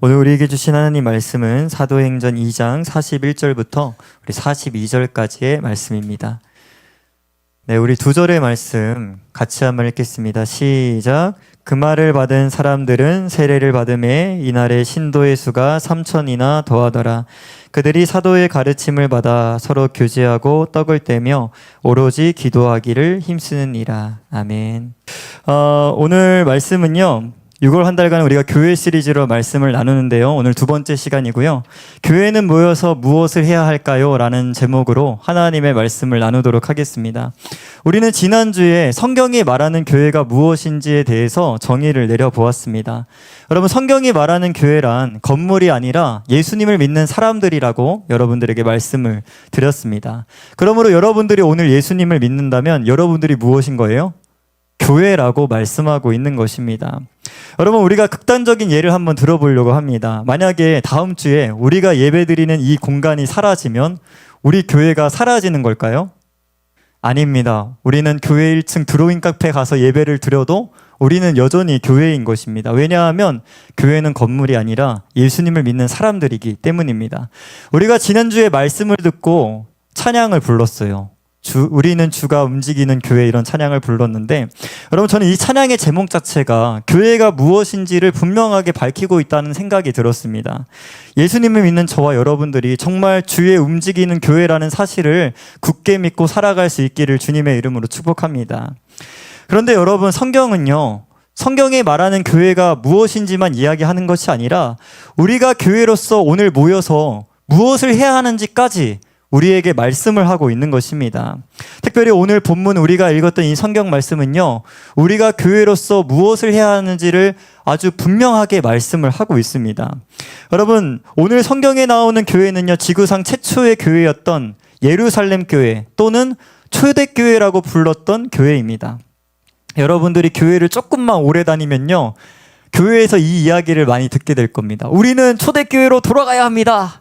오늘 우리에게 주신 하나님 말씀은 사도행전 2장 41절부터 우리 42절까지의 말씀입니다. 네, 우리 두 절의 말씀 같이 한번 읽겠습니다. 시작. 그 말을 받은 사람들은 세례를 받음에 이날의 신도의 수가 3,000이나 더하더라. 그들이 사도의 가르침을 받아 서로 교제하고 떡을 떼며 오로지 기도하기를 힘쓰느니라. 아멘. 오늘 말씀은요, 6월 한 달간 우리가 교회 시리즈로 말씀을 나누는데요. 오늘 두 번째 시간이고요. 교회는 모여서 무엇을 해야 할까요? 라는 제목으로 하나님의 말씀을 나누도록 하겠습니다. 우리는 지난주에 성경이 말하는 교회가 무엇인지에 대해서 정의를 내려보았습니다. 여러분, 성경이 말하는 교회란 건물이 아니라 예수님을 믿는 사람들이라고 여러분들에게 말씀을 드렸습니다. 그러므로 여러분들이 오늘 예수님을 믿는다면 여러분들이 무엇인 거예요? 교회라고 말씀하고 있는 것입니다. 여러분, 우리가 극단적인 예를 한번 들어보려고 합니다. 만약에 다음 주에 우리가 예배드리는 이 공간이 사라지면 우리 교회가 사라지는 걸까요? 아닙니다. 우리는 교회 1층 드로잉 카페 가서 예배를 드려도 우리는 여전히 교회인 것입니다. 왜냐하면 교회는 건물이 아니라 예수님을 믿는 사람들이기 때문입니다. 우리가 지난주에 말씀을 듣고 찬양을 불렀어요. 우리는 주가 움직이는 교회, 이런 찬양을 불렀는데, 여러분, 저는 이 찬양의 제목 자체가 교회가 무엇인지를 분명하게 밝히고 있다는 생각이 들었습니다. 예수님을 믿는 저와 여러분들이 정말 주의 움직이는 교회라는 사실을 굳게 믿고 살아갈 수 있기를 주님의 이름으로 축복합니다. 그런데 여러분, 성경은요, 성경에 말하는 교회가 무엇인지만 이야기하는 것이 아니라 우리가 교회로서 오늘 모여서 무엇을 해야 하는지까지 우리에게 말씀을 하고 있는 것입니다. 특별히 오늘 본문 우리가 읽었던 이 성경 말씀은요, 우리가 교회로서 무엇을 해야 하는지를 아주 분명하게 말씀을 하고 있습니다. 여러분, 오늘 성경에 나오는 교회는요, 지구상 최초의 교회였던 예루살렘 교회 또는 초대교회라고 불렀던 교회입니다. 여러분들이 교회를 조금만 오래 다니면요, 교회에서 이 이야기를 많이 듣게 될 겁니다. 우리는 초대교회로 돌아가야 합니다.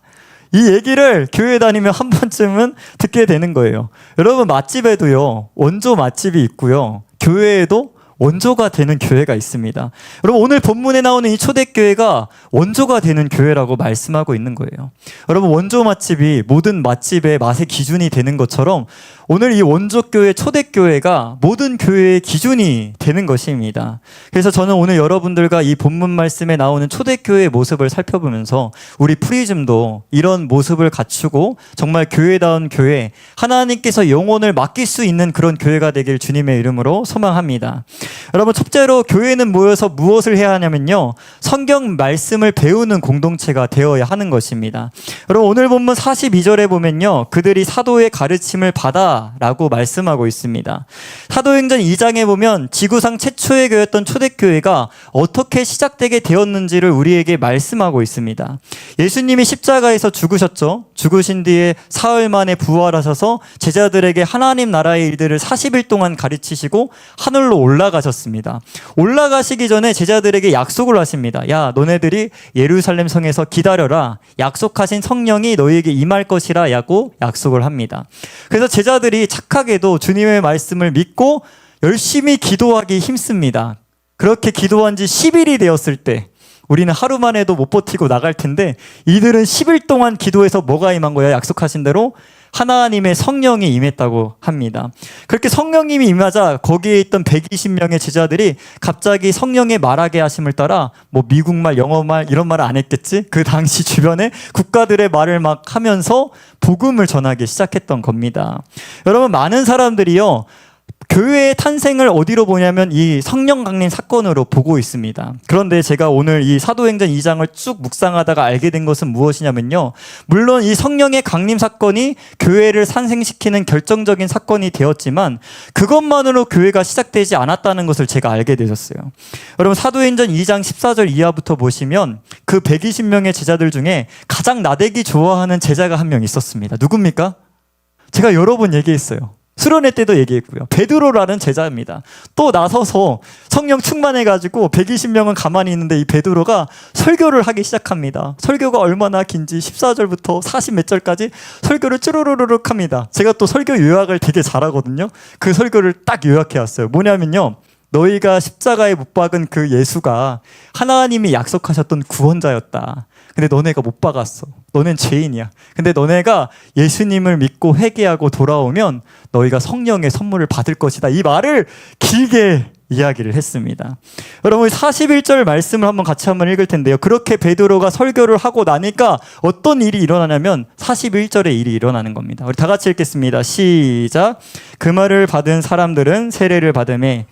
이 얘기를 교회 다니면 한 번쯤은 듣게 되는 거예요. 여러분, 맛집에도요, 원조 맛집이 있고요, 교회에도 원조가 되는 교회가 있습니다. 여러분, 오늘 본문에 나오는 이 초대교회가 원조가 되는 교회라고 말씀하고 있는 거예요. 여러분, 원조 맛집이 모든 맛집의 맛의 기준이 되는 것처럼 오늘 이 원조교회, 초대교회가 모든 교회의 기준이 되는 것입니다. 그래서 저는 오늘 여러분들과 이 본문 말씀에 나오는 초대교회의 모습을 살펴보면서 우리 프리즘도 이런 모습을 갖추고 정말 교회다운 교회, 하나님께서 영혼을 맡길 수 있는 그런 교회가 되길 주님의 이름으로 소망합니다. 여러분, 첫째로 교회는 모여서 무엇을 해야 하냐면요, 성경 말씀을 배우는 공동체가 되어야 하는 것입니다. 여러분, 오늘 본문 42절에 보면요, 그들이 사도의 가르침을 받아 라고 말씀하고 있습니다. 사도행전 2장에 보면 지구상 최초의 교회였던 초대교회가 어떻게 시작되게 되었는지를 우리에게 말씀하고 있습니다. 예수님이 십자가에서 죽으셨죠. 죽으신 뒤에 사흘 만에 부활하셔서 제자들에게 하나님 나라의 일들을 40일 동안 가르치시고 하늘로 올라가셨습니다. 올라가시기 전에 제자들에게 약속을 하십니다. 야, 너네들이 예루살렘 성에서 기다려라. 약속하신 성령이 너희에게 임할 것이라 라고 약속을 합니다. 그래서 제자들이 착하게도 주님의 말씀을 믿고 열심히 기도하기 힘씁니다. 그렇게 기도한 지 10일이 되었을 때, 우리는 하루만 해도 못 버티고 나갈 텐데 이들은 10일 동안 기도해서 뭐가 임한 거야? 약속하신 대로 하나님의 성령이 임했다고 합니다. 그렇게 성령님이 임하자 거기에 있던 120명의 제자들이 갑자기 성령의 말하게 하심을 따라 뭐 미국말, 영어말 이런 말을 안 했겠지? 그 당시 주변에 국가들의 말을 막 하면서 복음을 전하기 시작했던 겁니다. 여러분, 많은 사람들이요, 교회의 탄생을 어디로 보냐면 이 성령 강림 사건으로 보고 있습니다. 그런데 제가 오늘 이 사도행전 2장을 쭉 묵상하다가 알게 된 것은 무엇이냐면요, 물론 이 성령의 강림 사건이 교회를 탄생시키는 결정적인 사건이 되었지만 그것만으로 교회가 시작되지 않았다는 것을 제가 알게 되었어요. 여러분, 사도행전 2장 14절 이하부터 보시면 그 120명의 제자들 중에 가장 나대기 좋아하는 제자가 한 명 있었습니다. 누굽니까? 제가 여러 번 얘기했어요. 수련회 때도 얘기했고요. 베드로라는 제자입니다. 또 나서서 성령 충만해가지고 120명은 가만히 있는데 이 베드로가 설교를 하기 시작합니다. 설교가 얼마나 긴지 14절부터 40 몇 절까지 설교를 쭈루루룩 합니다. 제가 또 설교 요약을 되게 잘하거든요. 그 설교를 딱 요약해왔어요. 뭐냐면요, 너희가 십자가에 못 박은 그 예수가 하나님이 약속하셨던 구원자였다. 근데 너네가 못 박았어. 너넨 죄인이야. 근데 너네가 예수님을 믿고 회개하고 돌아오면 너희가 성령의 선물을 받을 것이다. 이 말을 길게 이야기를 했습니다. 여러분 41절 말씀을 같이 한번 읽을 텐데요. 그렇게 베드로가 설교를 하고 나니까 어떤 일이 일어나냐면 41절의 일이 일어나는 겁니다. 우리 다 같이 읽겠습니다. 시작. 그 말을 받은 사람들은 세례를 받음에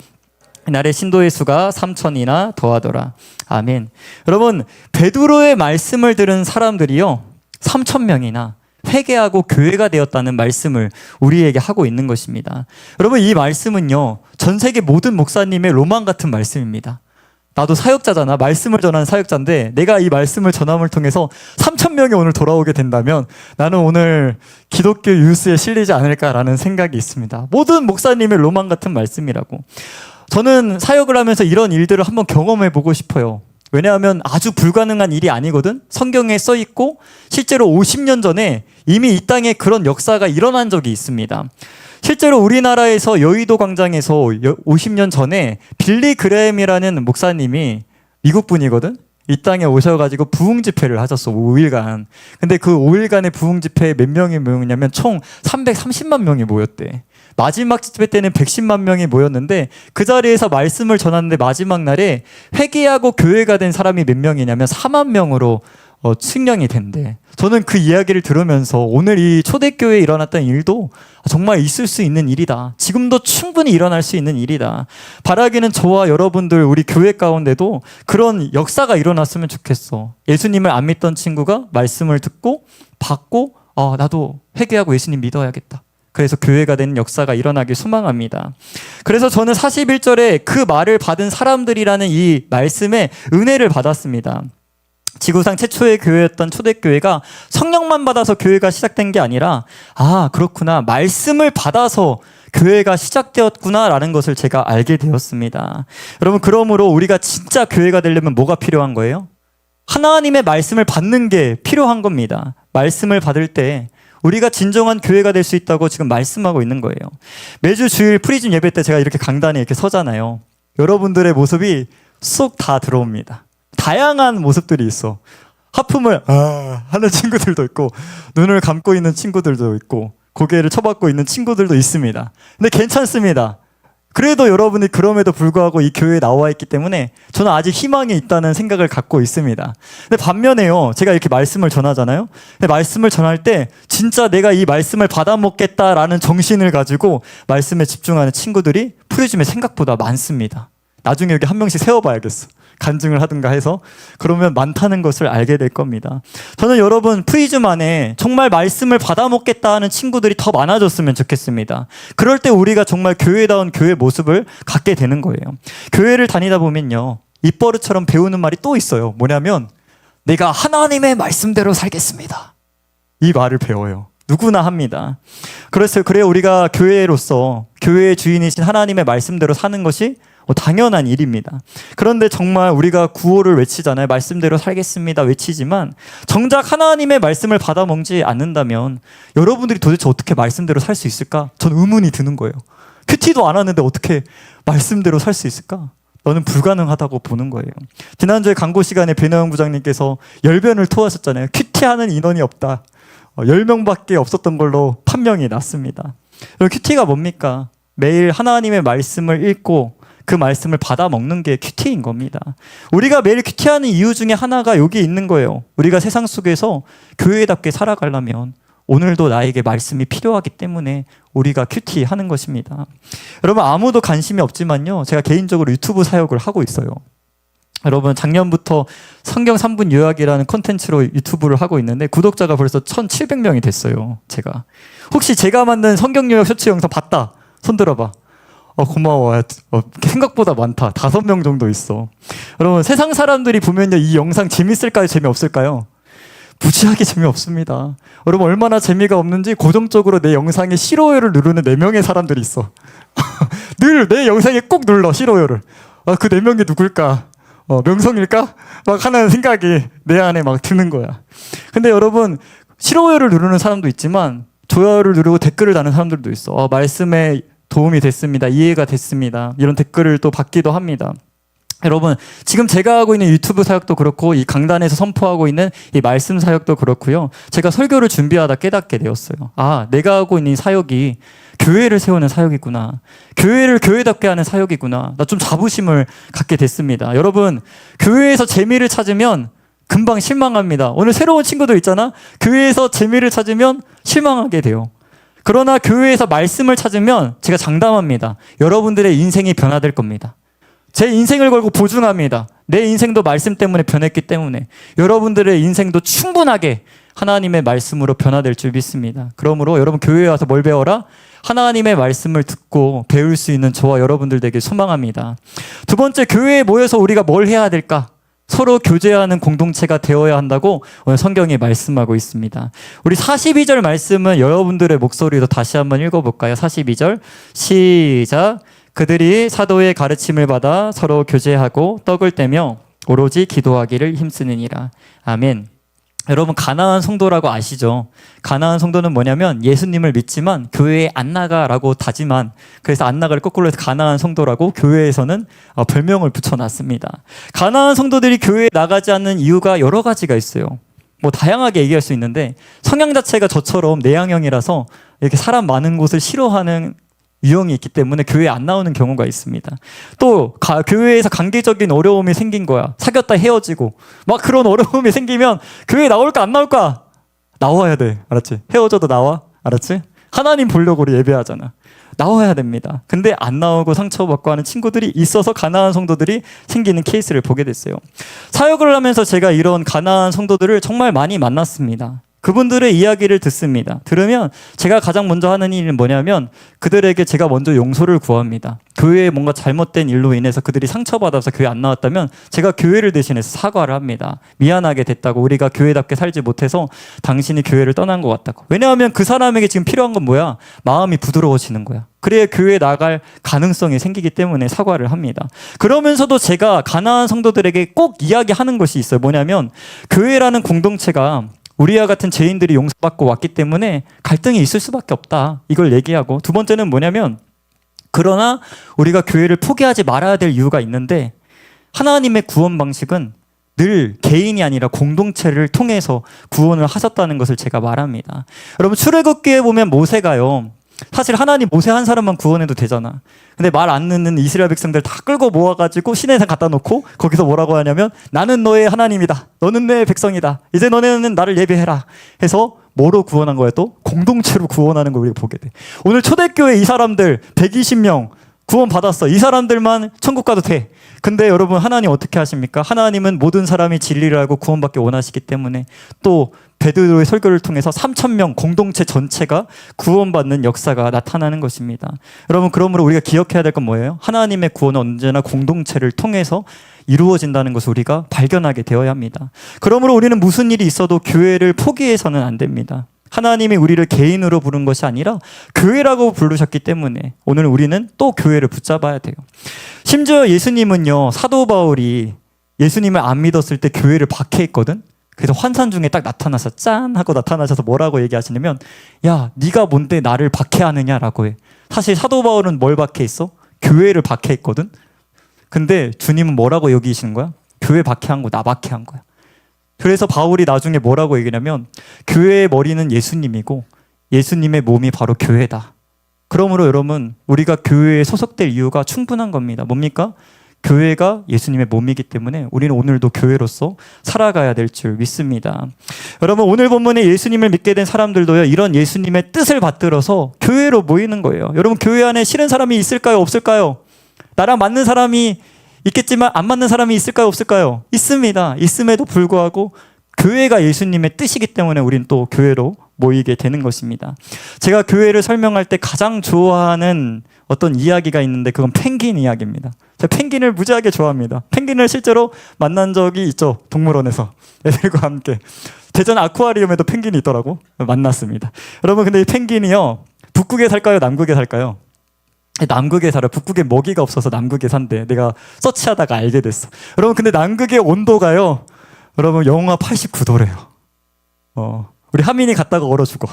날의 신도의 수가 3,000이나 더하더라. 아멘. 여러분 베드로의 말씀을 들은 사람들이요 3,000명이나 회개하고 교회가 되었다는 말씀을 우리에게 하고 있는 것입니다. 여러분 이 말씀은요 전 세계 모든 목사님의 로망 같은 말씀입니다. 나도 사역자잖아. 말씀을 전하는 사역자인데 내가 이 말씀을 전함을 통해서 3,000명이 오늘 돌아오게 된다면 나는 오늘 기독교 유스에 실리지 않을까라는 생각이 있습니다. 모든 목사님의 로망 같은 말씀이라고. 저는 사역을 하면서 이런 일들을 한번 경험해 보고 싶어요. 왜냐하면 아주 불가능한 일이 아니거든. 성경에 써 있고 실제로 50년 전에 이미 이 땅에 그런 역사가 일어난 적이 있습니다. 실제로 우리나라에서 여의도 광장에서 50년 전에 빌리 그레햄이라는 목사님이 미국 분이거든. 이 땅에 오셔가지고 부흥 집회를 하셨어. 5일간. 근데 그 5일간의 부흥 집회에 몇 명이 모였냐면 총 330만 명이 모였대. 마지막 집회 때는 110만 명이 모였는데 그 자리에서 말씀을 전하는데 마지막 날에 회개하고 교회가 된 사람이 몇 명이냐면 4만 명으로 측량이 된대. 저는 그 이야기를 들으면서 오늘 이 초대교회에 일어났던 일도 정말 있을 수 있는 일이다. 지금도 충분히 일어날 수 있는 일이다. 바라기는 저와 여러분들 우리 교회 가운데도 그런 역사가 일어났으면 좋겠어. 예수님을 안 믿던 친구가 말씀을 듣고 받고 나도 회개하고 예수님 믿어야겠다. 그래서 교회가 되는 역사가 일어나길 소망합니다. 그래서 저는 41절에 그 말을 받은 사람들이라는 이 말씀에 은혜를 받았습니다. 지구상 최초의 교회였던 초대교회가 성령만 받아서 교회가 시작된 게 아니라 그렇구나. 말씀을 받아서 교회가 시작되었구나라는 것을 제가 알게 되었습니다. 여러분 그러므로 우리가 진짜 교회가 되려면 뭐가 필요한 거예요? 하나님의 말씀을 받는 게 필요한 겁니다. 말씀을 받을 때 우리가 진정한 교회가 될 수 있다고 지금 말씀하고 있는 거예요. 매주 주일 프리즘 예배 때 제가 이렇게 강단에 이렇게 서잖아요. 여러분들의 모습이 쏙 다 들어옵니다. 다양한 모습들이 있어. 하품을 하는 친구들도 있고 눈을 감고 있는 친구들도 있고 고개를 쳐박고 있는 친구들도 있습니다. 근데 괜찮습니다. 그래도 여러분이 그럼에도 불구하고 이 교회에 나와 있기 때문에 저는 아직 희망이 있다는 생각을 갖고 있습니다. 근데 반면에요, 제가 이렇게 말씀을 전하잖아요. 근데 말씀을 전할 때 진짜 내가 이 말씀을 받아먹겠다라는 정신을 가지고 말씀에 집중하는 친구들이 프리즘에 생각보다 많습니다. 나중에 여기 한 명씩 세워봐야겠어. 간증을 하든가 해서. 그러면 많다는 것을 알게 될 겁니다. 저는 여러분 프리즘 안에 정말 말씀을 받아먹겠다 하는 친구들이 더 많아졌으면 좋겠습니다. 그럴 때 우리가 정말 교회다운 교회 모습을 갖게 되는 거예요. 교회를 다니다 보면요, 입버릇처럼 배우는 말이 또 있어요. 뭐냐면 내가 하나님의 말씀대로 살겠습니다. 이 말을 배워요. 누구나 합니다. 그래야 우리가 교회로서 교회의 주인이신 하나님의 말씀대로 사는 것이 당연한 일입니다. 그런데 정말 우리가 구호를 외치잖아요. 말씀대로 살겠습니다 외치지만 정작 하나님의 말씀을 받아먹지 않는다면 여러분들이 도대체 어떻게 말씀대로 살 수 있을까? 전 의문이 드는 거예요. 큐티도 안 하는데 어떻게 말씀대로 살 수 있을까? 너는 불가능하다고 보는 거예요. 지난주에 광고 시간에 배나영 부장님께서 열변을 토하셨잖아요. 큐티하는 인원이 없다. 10명밖에 없었던 걸로 판명이 났습니다. 큐티가 뭡니까? 매일 하나님의 말씀을 읽고 그 말씀을 받아먹는 게 큐티인 겁니다. 우리가 매일 큐티하는 이유 중에 하나가 여기 있는 거예요. 우리가 세상 속에서 교회답게 살아가려면 오늘도 나에게 말씀이 필요하기 때문에 우리가 큐티하는 것입니다. 여러분 아무도 관심이 없지만요, 제가 개인적으로 유튜브 사역을 하고 있어요. 여러분 작년부터 성경 3분 요약이라는 콘텐츠로 유튜브를 하고 있는데 구독자가 벌써 1,700명이 됐어요. 제가 혹시 제가 만든 성경 요약 쇼츠 영상 봤다? 손 들어봐. 고마워. 생각보다 많다. 5명 정도 있어. 여러분 세상 사람들이 보면요, 이 영상 재밌을까요? 재미없을까요? 무지하게 재미없습니다. 여러분 얼마나 재미가 없는지 고정적으로 내 영상에 싫어요를 누르는 4명의 사람들이 있어. 늘 내 영상에 꼭 눌러 싫어요를. 그 4명이 누굴까? 명성일까? 막 하는 생각이 내 안에 막 드는 거야. 근데 여러분 싫어요를 누르는 사람도 있지만 좋아요를 누르고 댓글을 다는 사람들도 있어. 말씀에 도움이 됐습니다. 이해가 됐습니다. 이런 댓글을 또 받기도 합니다. 여러분, 지금 제가 하고 있는 유튜브 사역도 그렇고 이 강단에서 선포하고 있는 이 말씀 사역도 그렇고요. 제가 설교를 준비하다 깨닫게 되었어요. 아, 내가 하고 있는 이 사역이 교회를 세우는 사역이구나. 교회를 교회답게 하는 사역이구나. 나 좀 자부심을 갖게 됐습니다. 여러분, 교회에서 재미를 찾으면 금방 실망합니다. 오늘 새로운 친구들 있잖아. 교회에서 재미를 찾으면 실망하게 돼요. 그러나 교회에서 말씀을 찾으면 제가 장담합니다. 여러분들의 인생이 변화될 겁니다. 제 인생을 걸고 보증합니다. 내 인생도 말씀 때문에 변했기 때문에 여러분들의 인생도 충분하게 하나님의 말씀으로 변화될 줄 믿습니다. 그러므로 여러분 교회에 와서 뭘 배워라? 하나님의 말씀을 듣고 배울 수 있는 저와 여러분들 되길 소망합니다. 두 번째, 교회에 모여서 우리가 뭘 해야 될까? 서로 교제하는 공동체가 되어야 한다고 오늘 성경이 말씀하고 있습니다. 우리 42절 말씀은 여러분들의 목소리로 다시 한번 읽어볼까요? 42절 시작. 그들이 사도의 가르침을 받아 서로 교제하고 떡을 떼며 오로지 기도하기를 힘쓰느니라. 아멘. 여러분, 가나안 성도라고 아시죠? 가나안 성도는 뭐냐면 예수님을 믿지만 교회에 안 나가라고 다짐한, 그래서 안 나가를 거꾸로 해서 가나안 성도라고 교회에서는 별명을 붙여놨습니다. 가나안 성도들이 교회에 나가지 않는 이유가 여러 가지가 있어요. 뭐 다양하게 얘기할 수 있는데 성향 자체가 저처럼 내향형이라서 이렇게 사람 많은 곳을 싫어하는 유형이 있기 때문에 교회에 안 나오는 경우가 있습니다. 또 교회에서 관계적인 어려움이 생긴 거야. 사귀었다 헤어지고 막 그런 어려움이 생기면 교회에 나올까 안 나올까? 나와야 돼. 알았지? 헤어져도 나와. 알았지? 하나님 보려고 우리 예배하잖아. 나와야 됩니다. 근데 안 나오고 상처받고 하는 친구들이 있어서 가나안 성도들이 생기는 케이스를 보게 됐어요. 사역을 하면서 제가 이런 가나안 성도들을 정말 많이 만났습니다. 그분들의 이야기를 듣습니다. 들으면 제가 가장 먼저 하는 일은 뭐냐면 그들에게 제가 먼저 용서를 구합니다. 교회에 뭔가 잘못된 일로 인해서 그들이 상처받아서 교회 안 나왔다면 제가 교회를 대신해서 사과를 합니다. 미안하게 됐다고, 우리가 교회답게 살지 못해서 당신이 교회를 떠난 것 같다고. 왜냐하면 그 사람에게 지금 필요한 건 뭐야? 마음이 부드러워지는 거야. 그래야 교회에 나갈 가능성이 생기기 때문에 사과를 합니다. 그러면서도 제가 가나안 성도들에게 꼭 이야기하는 것이 있어요. 뭐냐면 교회라는 공동체가 우리와 같은 죄인들이 용서받고 왔기 때문에 갈등이 있을 수밖에 없다. 이걸 얘기하고, 두 번째는 뭐냐면 그러나 우리가 교회를 포기하지 말아야 될 이유가 있는데 하나님의 구원 방식은 늘 개인이 아니라 공동체를 통해서 구원을 하셨다는 것을 제가 말합니다. 여러분, 출애굽기에 보면 모세가요, 사실 하나님 모세 한 사람만 구원해도 되잖아. 근데 말 안 듣는 이스라엘 백성들 다 끌고 모아가지고 시내산 갖다 놓고 거기서 뭐라고 하냐면 나는 너의 하나님이다. 너는 내 백성이다. 이제 너네는 나를 예배해라. 해서 뭐로 구원한 거야? 또 공동체로 구원하는 걸 우리가 보게 돼. 오늘 초대교회 이 사람들 120명 구원 받았어. 이 사람들만 천국 가도 돼. 근데 여러분, 하나님 어떻게 하십니까? 하나님은 모든 사람이 진리를 알고 구원받기 원하시기 때문에 또 베드로의 설교를 통해서 3,000명 공동체 전체가 구원받는 역사가 나타나는 것입니다. 여러분, 그러므로 우리가 기억해야 될 건 뭐예요? 하나님의 구원은 언제나 공동체를 통해서 이루어진다는 것을 우리가 발견하게 되어야 합니다. 그러므로 우리는 무슨 일이 있어도 교회를 포기해서는 안 됩니다. 하나님이 우리를 개인으로 부른 것이 아니라 교회라고 부르셨기 때문에 오늘 우리는 또 교회를 붙잡아야 돼요. 심지어 예수님은요, 사도 바울이 예수님을 안 믿었을 때 교회를 박해했거든. 그래서 환산 중에 딱 나타나서 짠 하고 나타나셔서 뭐라고 얘기하시냐면, 야, 네가 뭔데 나를 박해하느냐라고 해. 사실 사도 바울은 뭘 박해했어? 교회를 박해했거든. 근데 주님은 뭐라고 여기시는 거야? 교회 박해한 거 나 박해한 거야. 그래서 바울이 나중에 뭐라고 얘기냐면 교회의 머리는 예수님이고 예수님의 몸이 바로 교회다. 그러므로 여러분, 우리가 교회에 소속될 이유가 충분한 겁니다. 뭡니까? 교회가 예수님의 몸이기 때문에 우리는 오늘도 교회로서 살아가야 될 줄 믿습니다. 여러분, 오늘 본문에 예수님을 믿게 된 사람들도요, 이런 예수님의 뜻을 받들어서 교회로 모이는 거예요. 여러분, 교회 안에 싫은 사람이 있을까요? 없을까요? 나랑 맞는 사람이 있겠지만 안 맞는 사람이 있을까요? 없을까요? 있습니다. 있음에도 불구하고 교회가 예수님의 뜻이기 때문에 우린 또 교회로 모이게 되는 것입니다. 제가 교회를 설명할 때 가장 좋아하는 어떤 이야기가 있는데 그건 펭귄 이야기입니다. 제가 펭귄을 무지하게 좋아합니다. 펭귄을 실제로 만난 적이 있죠. 동물원에서 애들과 함께. 대전 아쿠아리움에도 펭귄이 있더라고. 만났습니다. 여러분, 근데 이 펭귄이요, 북극에 살까요? 남극에 살까요? 남극에 살아. 북극에 먹이가 없어서 남극에 산대. 내가 서치하다가 알게 됐어. 여러분, 근데 남극의 온도가요, 여러분, 영하 89도래요. 우리 하민이 갔다가 얼어 죽어.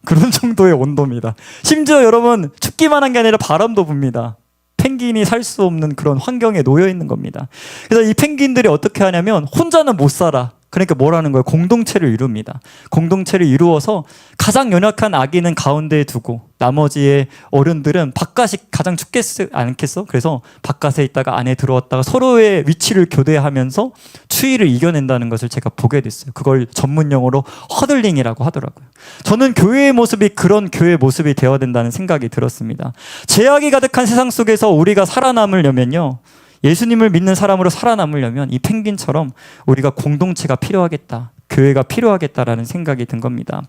그런 정도의 온도입니다. 심지어 여러분 춥기만 한 게 아니라 바람도 붑니다. 펭귄이 살 수 없는 그런 환경에 놓여 있는 겁니다. 그래서 이 펭귄들이 어떻게 하냐면 혼자는 못 살아. 그러니까 뭐라는 거예요? 공동체를 이룹니다. 공동체를 이루어서 가장 연약한 아기는 가운데에 두고 나머지의 어른들은 바깥이 가장 춥겠지 않겠어? 그래서 바깥에 있다가 안에 들어왔다가 서로의 위치를 교대하면서 추위를 이겨낸다는 것을 제가 보게 됐어요. 그걸 전문 용어로 허들링이라고 하더라고요. 저는 교회의 모습이 그런 교회의 모습이 되어야 된다는 생각이 들었습니다. 제약이 가득한 세상 속에서 우리가 살아남으려면요, 예수님을 믿는 사람으로 살아남으려면 이 펭귄처럼 우리가 공동체가 필요하겠다, 교회가 필요하겠다라는 생각이 든 겁니다.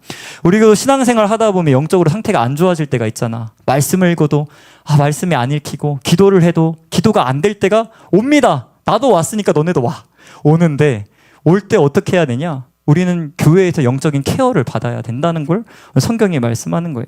우리가 신앙생활 하다 보면 영적으로 상태가 안 좋아질 때가 있잖아. 말씀을 읽어도 말씀이 안 읽히고, 기도를 해도 기도가 안 될 때가 옵니다. 나도 왔으니까 너네도 와. 오는데 올 때 어떻게 해야 되냐? 우리는 교회에서 영적인 케어를 받아야 된다는 걸 성경이 말씀하는 거예요.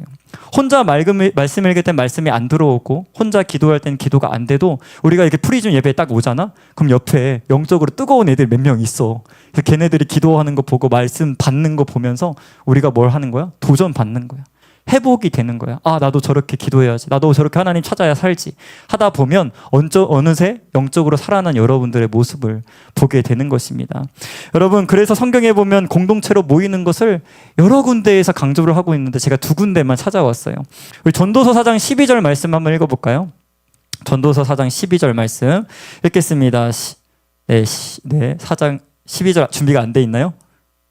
혼자 말씀 읽을 땐 말씀이 안 들어오고, 혼자 기도할 땐 기도가 안 돼도 우리가 이렇게 프리즘 예배에 딱 오잖아? 그럼 옆에 영적으로 뜨거운 애들 몇 명 있어. 그래서 걔네들이 기도하는 거 보고 말씀 받는 거 보면서 우리가 뭘 하는 거야? 도전 받는 거야. 회복이 되는 거야. 나도 저렇게 기도해야지. 나도 저렇게 하나님 찾아야 살지. 하다 보면 어느새 영적으로 살아난 여러분들의 모습을 보게 되는 것입니다. 여러분, 그래서 성경에 보면 공동체로 모이는 것을 여러 군데에서 강조를 하고 있는데 제가 두 군데만 찾아왔어요. 우리 전도서 4장 12절 말씀 한번 읽어볼까요? 전도서 4장 12절 말씀 읽겠습니다. 4장 12절 준비가 안 돼 있나요?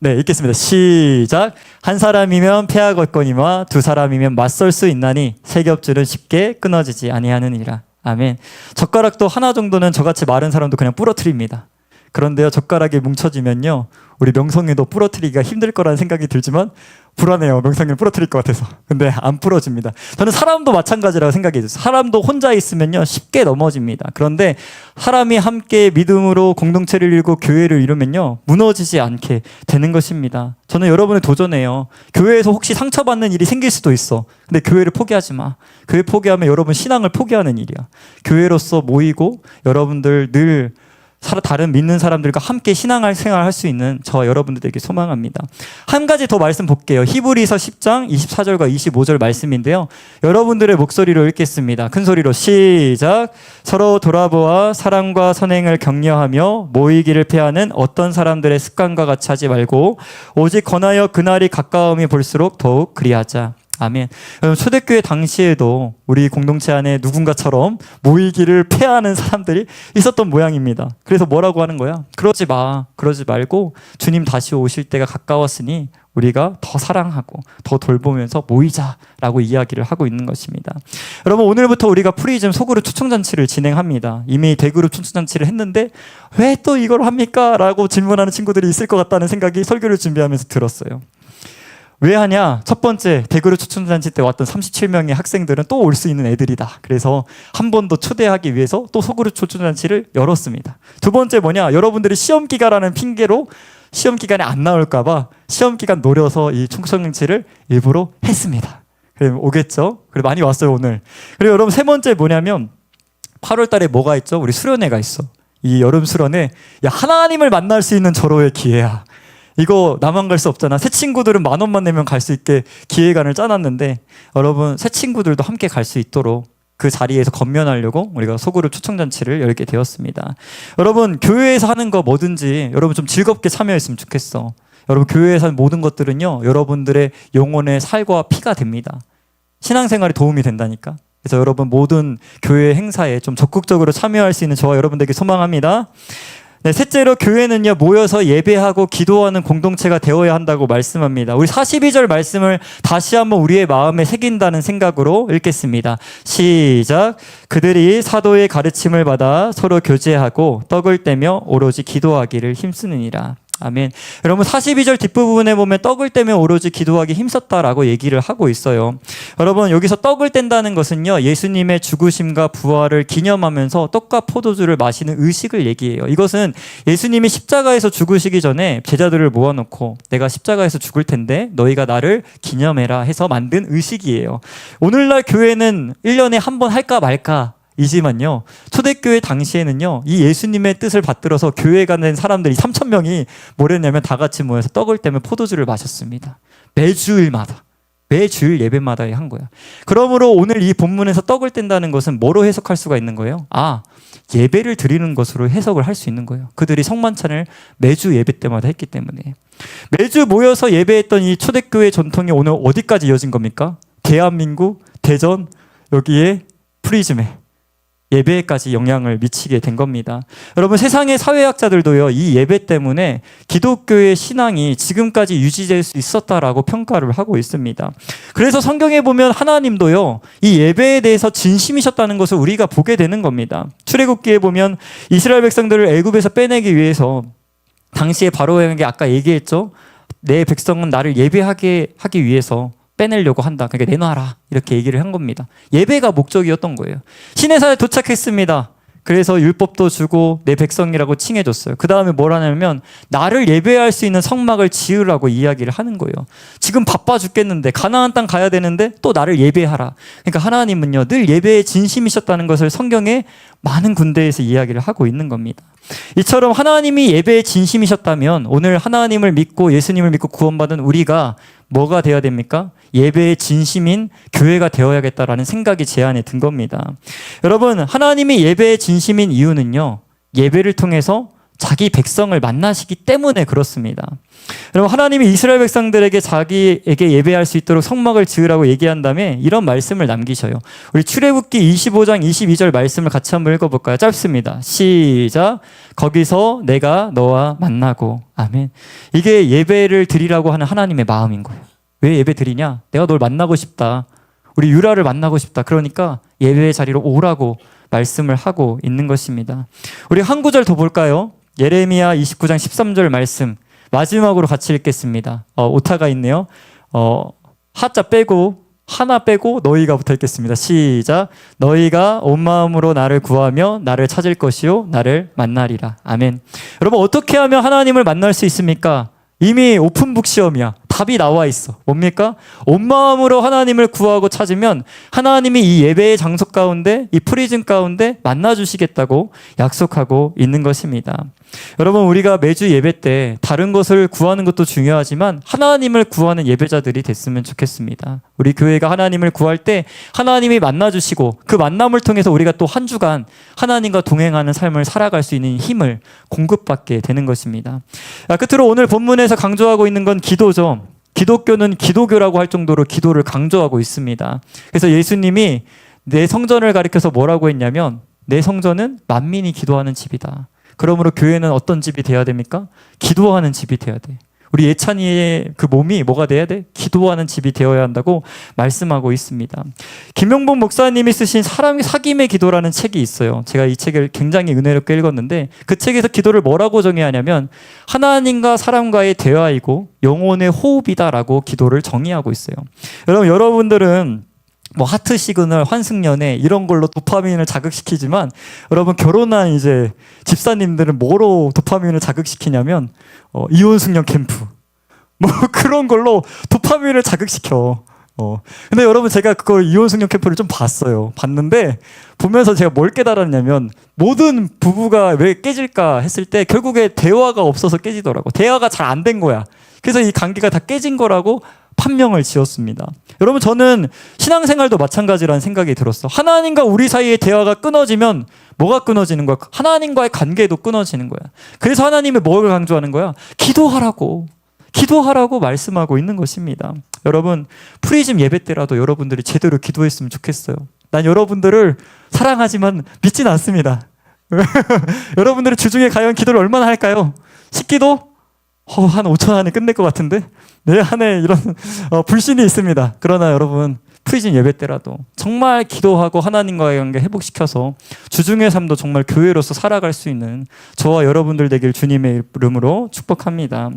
네, 읽겠습니다. 시작. 한 사람이면 패하겠거니와 두 사람이면 맞설 수 있나니 세 겹줄은 쉽게 끊어지지 아니하느니라. 아멘. 젓가락도 하나 정도는 저같이 마른 사람도 그냥 부러뜨립니다. 그런데요, 젓가락이 뭉쳐지면요, 우리 명성이도 부러뜨리기가 힘들 거라는 생각이 들지만 불안해요. 명성이는 부러뜨릴 것 같아서. 근데 안 부러집니다. 저는 사람도 마찬가지라고 생각이 들어요. 사람도 혼자 있으면요, 쉽게 넘어집니다. 그런데 사람이 함께 믿음으로 공동체를 이루고 교회를 이루면요, 무너지지 않게 되는 것입니다. 저는 여러분을 도전해요. 교회에서 혹시 상처받는 일이 생길 수도 있어. 근데 교회를 포기하지 마. 교회 포기하면 여러분 신앙을 포기하는 일이야. 교회로서 모이고 여러분들 늘 다른 믿는 사람들과 함께 신앙생활 할 수 있는 저와 여러분들에게 소망합니다. 한 가지 더 말씀 볼게요. 히브리서 10장 24절과 25절 말씀인데요, 여러분들의 목소리로 읽겠습니다. 큰 소리로 시작. 서로 돌아보아 사랑과 선행을 격려하며 모이기를 피하는 어떤 사람들의 습관과 같이 하지 말고 오직 권하여 그날이 가까움이 볼수록 더욱 그리하자. 아멘. 초대교회 당시에도 우리 공동체 안에 누군가처럼 모이기를 폐하는 사람들이 있었던 모양입니다. 그래서 뭐라고 하는 거야? 그러지 마. 그러지 말고 주님 다시 오실 때가 가까웠으니 우리가 더 사랑하고 더 돌보면서 모이자라고 이야기를 하고 있는 것입니다. 여러분, 오늘부터 우리가 프리즘 소그룹 초청잔치를 진행합니다. 이미 대그룹 초청잔치를 했는데 왜 또 이걸 합니까? 라고 질문하는 친구들이 있을 것 같다는 생각이 설교를 준비하면서 들었어요. 왜 하냐? 첫 번째, 대그룹 초청잔치 때 왔던 37명의 학생들은 또 올 수 있는 애들이다. 그래서 한 번 더 초대하기 위해서 또 소그룹 초청잔치를 열었습니다. 두 번째 뭐냐? 여러분들이 시험기간이라는 핑계로 시험기간에 안 나올까봐 시험기간 노려서 이 초청잔치를 일부러 했습니다. 그럼 오겠죠? 그리고 많이 왔어요, 오늘. 그리고 여러분, 세 번째 뭐냐면 8월 달에 뭐가 있죠? 우리 수련회가 있어. 이 여름 수련회, 하나님을 만날 수 있는 절호의 기회야. 이거 나만 갈 수 없잖아. 새 친구들은 10,000원만 내면 갈 수 있게 기획안을 짜놨는데, 여러분 새 친구들도 함께 갈 수 있도록 그 자리에서 건면하려고 우리가 소그룹 초청잔치를 열게 되었습니다. 여러분, 교회에서 하는 거 뭐든지 여러분 좀 즐겁게 참여했으면 좋겠어. 여러분, 교회에서 하는 모든 것들은요, 여러분들의 영혼의 살과 피가 됩니다. 신앙생활에 도움이 된다니까. 그래서 여러분 모든 교회 행사에 좀 적극적으로 참여할 수 있는 저와 여러분들에게 소망합니다. 네, 셋째로 교회는요, 모여서 예배하고 기도하는 공동체가 되어야 한다고 말씀합니다. 우리 42절 말씀을 다시 한번 우리의 마음에 새긴다는 생각으로 읽겠습니다. 시작. 그들이 사도의 가르침을 받아 서로 교제하고 떡을 떼며 오로지 기도하기를 힘쓰느니라. 아멘. 여러분, 42절 뒷부분에 보면 떡을 떼며 오로지 기도하기 힘썼다라고 얘기를 하고 있어요. 여러분, 여기서 떡을 뗀다는 것은요, 예수님의 죽으심과 부활을 기념하면서 떡과 포도주를 마시는 의식을 얘기해요. 이것은 예수님이 십자가에서 죽으시기 전에 제자들을 모아놓고 내가 십자가에서 죽을 텐데 너희가 나를 기념해라 해서 만든 의식이에요. 오늘날 교회는 1년에 한 번 할까 말까 이지만요, 초대교회 당시에는요, 이 예수님의 뜻을 받들어서 교회가 된 사람들이 3,000명이 뭘 했냐면 다 같이 모여서 떡을 떼며 포도주를 마셨습니다. 매주일마다 매주일 예배마다 한 거야. 그러므로 오늘 이 본문에서 떡을 뗀다는 것은 뭐로 해석할 수가 있는 거예요? 예배를 드리는 것으로 해석을 할 수 있는 거예요. 그들이 성만찬을 매주 예배 때마다 했기 때문에. 매주 모여서 예배했던 이 초대교회 전통이 오늘 어디까지 이어진 겁니까? 대한민국, 대전, 여기에 프리즘에 예배까지 영향을 미치게 된 겁니다. 여러분, 세상의 사회학자들도요, 이 예배 때문에 기독교의 신앙이 지금까지 유지될 수 있었다라고 평가를 하고 있습니다. 그래서 성경에 보면 하나님도요, 이 예배에 대해서 진심이셨다는 것을 우리가 보게 되는 겁니다. 출애굽기에 보면 이스라엘 백성들을 애굽에서 빼내기 위해서 당시에 바로에게 아까 얘기했죠. 내 백성은 나를 예배하게 하기 위해서 빼내려고 한다. 그러니까 내놔라. 이렇게 얘기를 한 겁니다. 예배가 목적이었던 거예요. 시내산에 도착했습니다. 그래서 율법도 주고 내 백성이라고 칭해줬어요. 그 다음에 뭘 하냐면 나를 예배할 수 있는 성막을 지으라고 이야기를 하는 거예요. 지금 바빠 죽겠는데 가나안 땅 가야 되는데 또 나를 예배하라. 그러니까 하나님은요, 늘 예배에 진심이셨다는 것을 성경에 많은 군데에서 이야기를 하고 있는 겁니다. 이처럼 하나님이 예배에 진심이셨다면 오늘 하나님을 믿고 예수님을 믿고 구원받은 우리가 뭐가 되어야 됩니까? 예배의 진심인 교회가 되어야겠다라는 생각이 제 안에 든 겁니다. 여러분, 하나님이 예배의 진심인 이유는요, 예배를 통해서 자기 백성을 만나시기 때문에 그렇습니다. 여러분, 하나님이 이스라엘 백성들에게 자기에게 예배할 수 있도록 성막을 지으라고 얘기한 다음에 이런 말씀을 남기셔요. 우리 출애굽기 25장 22절 말씀을 같이 한번 읽어볼까요? 짧습니다. 시작. 거기서 내가 너와 만나고. 아멘. 이게 예배를 드리라고 하는 하나님의 마음인 거예요. 왜 예배 드리냐? 내가 널 만나고 싶다. 우리 유라를 만나고 싶다. 그러니까 예배의 자리로 오라고 말씀을 하고 있는 것입니다. 우리 한 구절 더 볼까요? 예레미야 29장 13절 말씀 마지막으로 같이 읽겠습니다. 오타가 있네요. 하자 빼고 하나 빼고 너희가 붙어 있겠습니다. 시작. 너희가 온 마음으로 나를 구하며 나를 찾을 것이요 나를 만나리라. 아멘. 여러분, 어떻게 하면 하나님을 만날 수 있습니까? 이미 오픈북 시험이야. 답이 나와 있어. 뭡니까? 온 마음으로 하나님을 구하고 찾으면 하나님이 이 예배의 장소 가운데, 이 프리즌 가운데 만나주시겠다고 약속하고 있는 것입니다. 여러분, 우리가 매주 예배 때 다른 것을 구하는 것도 중요하지만 하나님을 구하는 예배자들이 됐으면 좋겠습니다. 우리 교회가 하나님을 구할 때 하나님이 만나주시고 그 만남을 통해서 우리가 또 한 주간 하나님과 동행하는 삶을 살아갈 수 있는 힘을 공급받게 되는 것입니다. 끝으로 오늘 본문에서 강조하고 있는 건 기도죠. 기독교는 기도교라고 할 정도로 기도를 강조하고 있습니다. 그래서 예수님이 내 성전을 가리켜서 뭐라고 했냐면 내 성전은 만민이 기도하는 집이다. 그러므로 교회는 어떤 집이 돼야 됩니까? 기도하는 집이 돼야 돼. 우리 예찬이의 그 몸이 뭐가 돼야 돼? 기도하는 집이 되어야 한다고 말씀하고 있습니다. 김용복 목사님이 쓰신 사람의 사귐의 기도라는 책이 있어요. 제가 이 책을 굉장히 은혜롭게 읽었는데 그 책에서 기도를 뭐라고 정의하냐면 하나님과 사람과의 대화이고 영혼의 호흡이다라고 기도를 정의하고 있어요. 여러분들은 뭐 하트 시그널, 환승연애 이런 걸로 도파민을 자극시키지만 여러분, 결혼한 이제 집사님들은 뭐로 도파민을 자극시키냐면 이혼 숙련 캠프 뭐 그런 걸로 도파민을 자극시켜. 근데 여러분, 제가 그걸 이혼 숙련 캠프를 좀 봤는데 보면서 제가 뭘 깨달았냐면 모든 부부가 왜 깨질까 했을 때 결국에 대화가 없어서 깨지더라고. 대화가 잘 안 된 거야. 그래서 이 관계가 다 깨진 거라고 판명을 지었습니다. 여러분, 저는 신앙생활도 마찬가지라는 생각이 들었어. 하나님과 우리 사이의 대화가 끊어지면 뭐가 끊어지는 거야? 하나님과의 관계도 끊어지는 거야. 그래서 하나님이 뭘 강조하는 거야? 기도하라고 말씀하고 있는 것입니다. 여러분, 프리즘 예배 때라도 여러분들이 제대로 기도했으면 좋겠어요. 난 여러분들을 사랑하지만 믿진 않습니다. 여러분들이 주중에 과연 기도를 얼마나 할까요? 10기도? 한 5천 안에 끝낼 것 같은데 내 안에 이런 불신이 있습니다. 그러나 여러분, 프리즌 예배 때라도 정말 기도하고 하나님과의 관계 회복시켜서 주중의 삶도 정말 교회로서 살아갈 수 있는 저와 여러분들 되길 주님의 이름으로 축복합니다.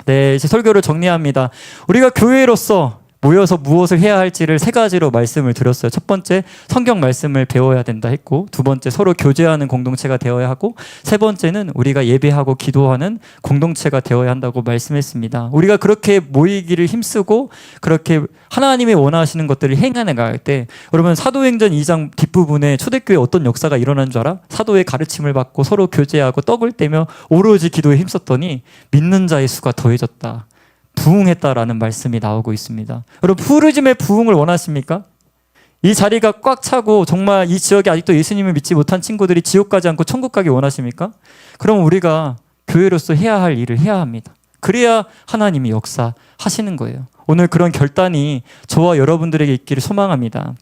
네, 이제 설교를 정리합니다. 우리가 교회로서 모여서 무엇을 해야 할지를 세 가지로 말씀을 드렸어요. 첫 번째, 성경 말씀을 배워야 된다 했고, 두 번째, 서로 교제하는 공동체가 되어야 하고, 세 번째는 우리가 예배하고 기도하는 공동체가 되어야 한다고 말씀했습니다. 우리가 그렇게 모이기를 힘쓰고 그렇게 하나님이 원하시는 것들을 행해 나갈 때, 여러분, 사도행전 2장 뒷부분에 초대교회 어떤 역사가 일어난 줄 알아? 사도의 가르침을 받고 서로 교제하고 떡을 떼며 오로지 기도에 힘썼더니 믿는 자의 수가 더해졌다. 부흥했다라는 말씀이 나오고 있습니다. 여러분, 푸르짐의 부흥을 원하십니까? 이 자리가 꽉 차고 정말 이 지역에 아직도 예수님을 믿지 못한 친구들이 지옥 가지 않고 천국 가기 원하십니까? 그럼 우리가 교회로서 해야 할 일을 해야 합니다. 그래야 하나님이 역사하시는 거예요. 오늘 그런 결단이 저와 여러분들에게 있기를 소망합니다.